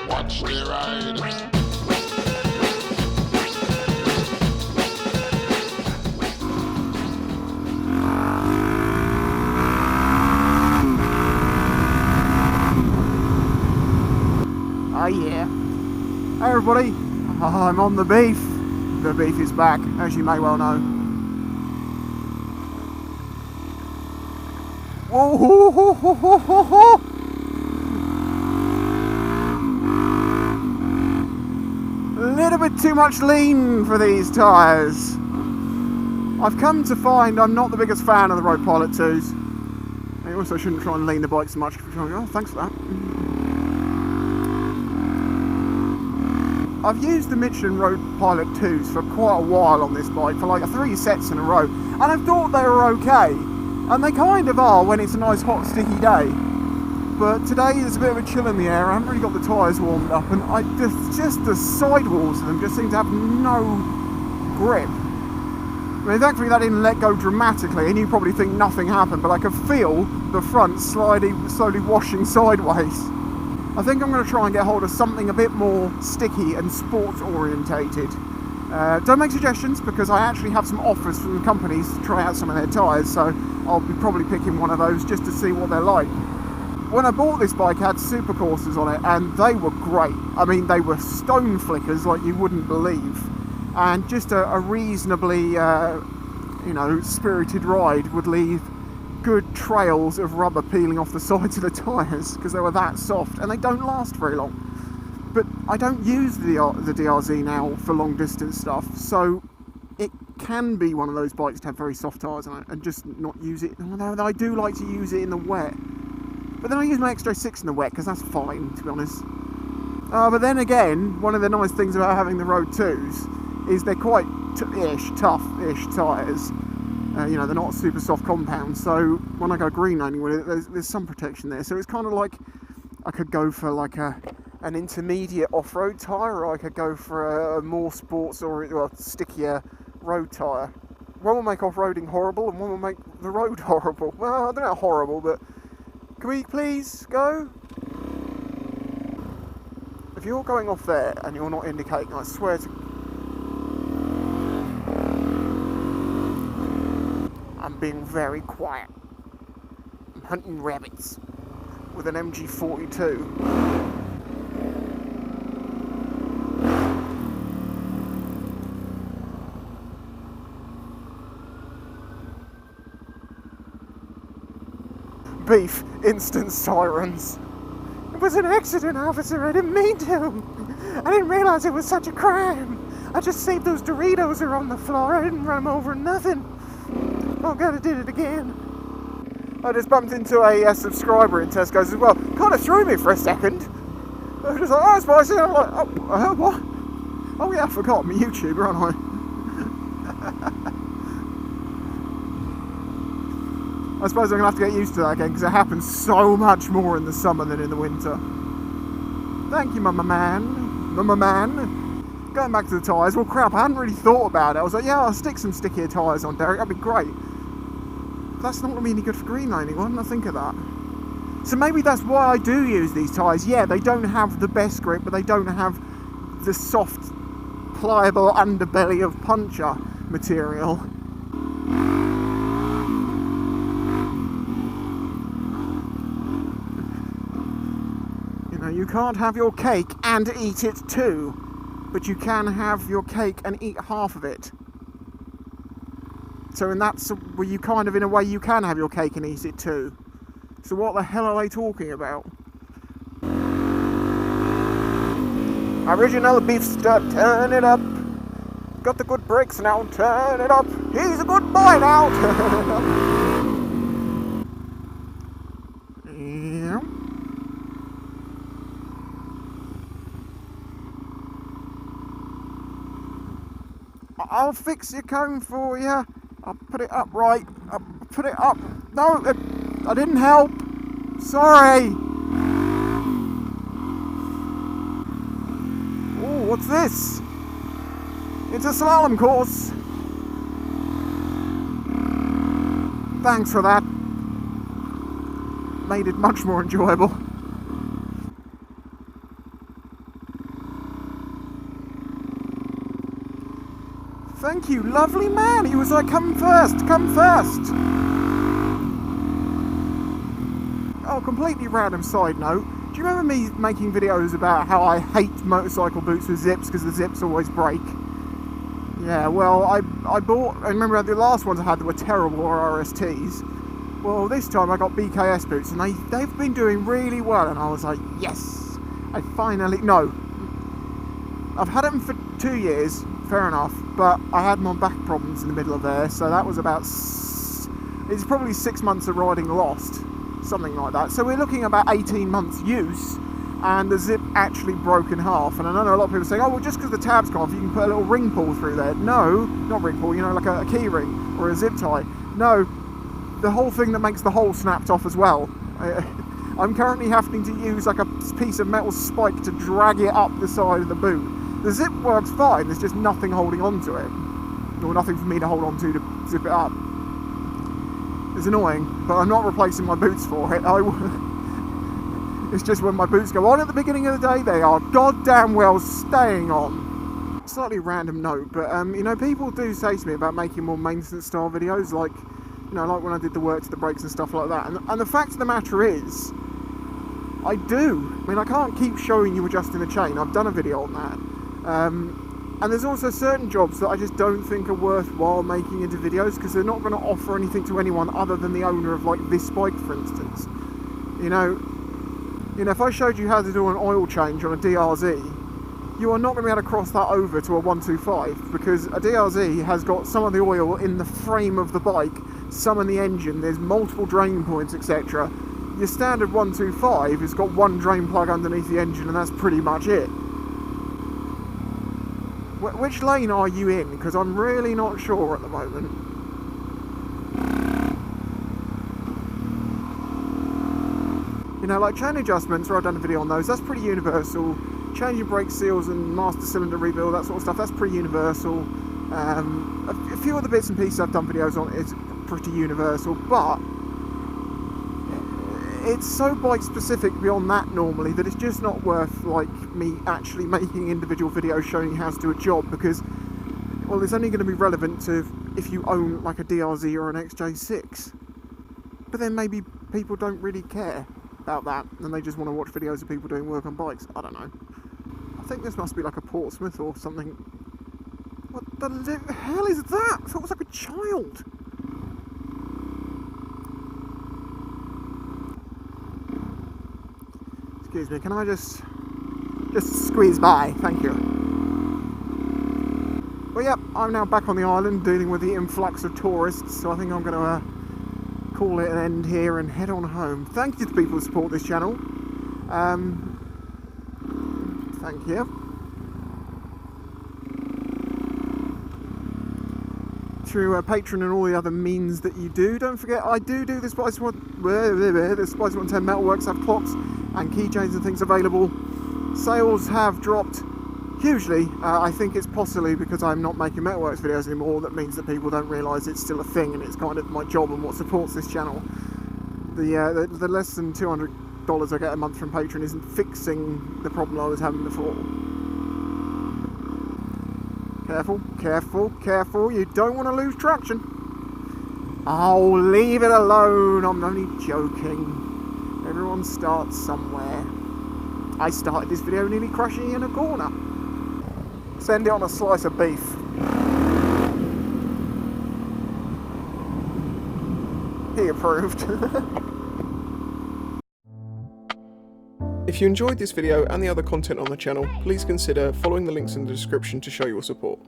Watch the ride. Oh yeah. Hey everybody, I'm on the beef. The beef is back, as you may well know. Whoa, ho, ho, ho, ho, ho, ho. A little bit too much lean for these tyres. I've come to find I'm not the biggest fan of the RHOK Pilot 2s. I also shouldn't try and lean the bike so much. Oh, thanks for that. I've used the Michelin RHOK Pilot 2s for quite a while on this bike, for like 3 sets in a row, and I thought they were okay, and they kind of are when it's a nice hot sticky day. But today there's a bit of a chill in the air. I haven't really got the tyres warmed up, and just the sidewalls of them just seem to have no grip. I mean, thankfully that didn't let go dramatically, and you probably think nothing happened, but I could feel the front slowly washing sideways. I think I'm going to try and get hold of something a bit more sticky and sports orientated. Don't make suggestions, because I actually have some offers from companies to try out some of their tyres, so I'll be probably picking one of those just to see what they're like. When I bought this bike, it had super coursers on it, and they were great. I mean, they were stone flickers like you wouldn't believe, and just a reasonably spirited ride would leave good trails of rubber peeling off the sides of the tyres, because they were that soft, and they don't last very long. But I don't use the DRZ now for long distance stuff, so it can be one of those bikes to have very soft tyres on it and just not use it. Although I do like to use it in the wet, but then I use my Extra 6 in the wet, because that's fine, to be honest. But then again, one of the nice things about having the Road 2s is they're quite tough-ish tyres. They're not super soft compounds, so when I go greenlining with it, there's some protection there. So it's kind of like I could go for like an intermediate off-road tyre, or I could go for a more sports or stickier road tyre. One will make off-roading horrible, and one will make the road horrible. Well, I don't know horrible, but can we please go? If you're going off there and you're not indicating, I swear to... I'm being very quiet. I'm hunting rabbits with an MG42. Beef, instant sirens. It was an accident, officer. I didn't mean to. I didn't realise it was such a crime. I just saved those Doritos are on the floor. I didn't run them over nothing. Oh god, I did it again. I just bumped into a subscriber in Tesco's as well. Kind of threw me for a second. I was just like, oh, spicy. I'm like, oh, what? Oh yeah, I forgot. I'm a YouTuber, aren't I? I suppose I'm going to have to get used to that again, because it happens so much more in the summer than in the winter. Thank you, Mama Man. Mama Man. Going back to the tyres, well crap, I hadn't really thought about it. I was like, yeah, I'll stick some stickier tyres on, Derek, that'd be great. But that's not going to be any good for greenlining, why didn't I think of that? So maybe that's why I do use these tyres. Yeah, they don't have the best grip, but they don't have the soft, pliable underbelly of puncher material. You can't have your cake and eat it too, but you can have your cake and eat half of it. So, and that's where you kind of, in a way, you can have your cake and eat it too. So what the hell are they talking about? Original beef stud, turn it up. Got the good brakes now, turn it up. He's a good boy now, turn it up. I'll fix your cone for you. I'll put it up right. I'll put it up. No, I didn't help. Sorry. Oh, what's this? It's a slalom course. Thanks for that. Made it much more enjoyable. Thank you, lovely man. He was like, come first, come first. Oh, completely random side note. Do you remember me making videos about how I hate motorcycle boots with zips because the zips always break? Yeah, well, I remember the last ones I had that were terrible were RSTs. Well, this time I got BKS boots and they've been doing really well, and I was like, yes, I finally, no. I've had them for 2 years, fair enough, but I had my back problems in the middle of there, so that was about, it's probably 6 months of riding lost, something like that. So we're looking at about 18 months use, and the zip actually broke in half. And I know a lot of people saying, oh, well, just because the tab's gone off, you can put a little ring pull through there. No, not ring pull, you know, like a key ring or a zip tie. No, the whole thing that makes the hole snapped off as well. I'm currently having to use like a piece of metal spike to drag it up the side of the boot. The zip works fine, there's just nothing holding on to it. Or nothing for me to hold on to zip it up. It's annoying, but I'm not replacing my boots for it. It's just when my boots go on at the beginning of the day, they are goddamn well staying on. Slightly random note, but you know, people do say to me about making more maintenance style videos, like, you know, like when I did the work to the brakes and stuff like that. And the fact of the matter is, I do. I mean, I can't keep showing you adjusting the chain. I've done a video on that. And there's also certain jobs that I just don't think are worthwhile making into videos because they're not going to offer anything to anyone other than the owner of like this bike, for instance. You know, if I showed you how to do an oil change on a DRZ, you are not going to be able to cross that over to a 125 because a DRZ has got some of the oil in the frame of the bike, some in the engine, there's multiple drain points, etc. Your standard 125 has got one drain plug underneath the engine and that's pretty much it. Which lane are you in? Because I'm really not sure at the moment. You know, like chain adjustments, where I've done a video on those, that's pretty universal. Changing brake seals and master cylinder rebuild, that sort of stuff, that's pretty universal. A few other bits and pieces I've done videos on is pretty universal, but it's so bike specific beyond that normally that it's just not worth like me actually making individual videos showing you how to do a job because, well, it's only going to be relevant to if you own like a DRZ or an XJ6. But then maybe people don't really care about that and they just want to watch videos of people doing work on bikes. I don't know. I think this must be like a Portsmouth or something. What the hell is that? I thought it was like a child. Excuse me, can I just squeeze by? Thank you. Well, yep, I'm now back on the island dealing with the influx of tourists, so I think I'm going to call it an end here and head on home. Thank you to people who support this channel. Thank you. Through Patreon and all the other means that you do. Don't forget, I do the Spicy 110 Metalworks have clocks and keychains and things available. Sales have dropped hugely. I think it's possibly because I'm not making Metalworks videos anymore. That means that people don't realise it's still a thing and it's kind of my job and what supports this channel. The less than $200 I get a month from Patreon isn't fixing the problem I was having before. Careful, careful, careful, you don't want to lose traction. Oh, leave it alone, I'm only joking. Everyone starts somewhere. I started this video nearly crashing in a corner. Send it on a slice of beef. He approved. If you enjoyed this video and the other content on the channel, please consider following the links in the description to show your support.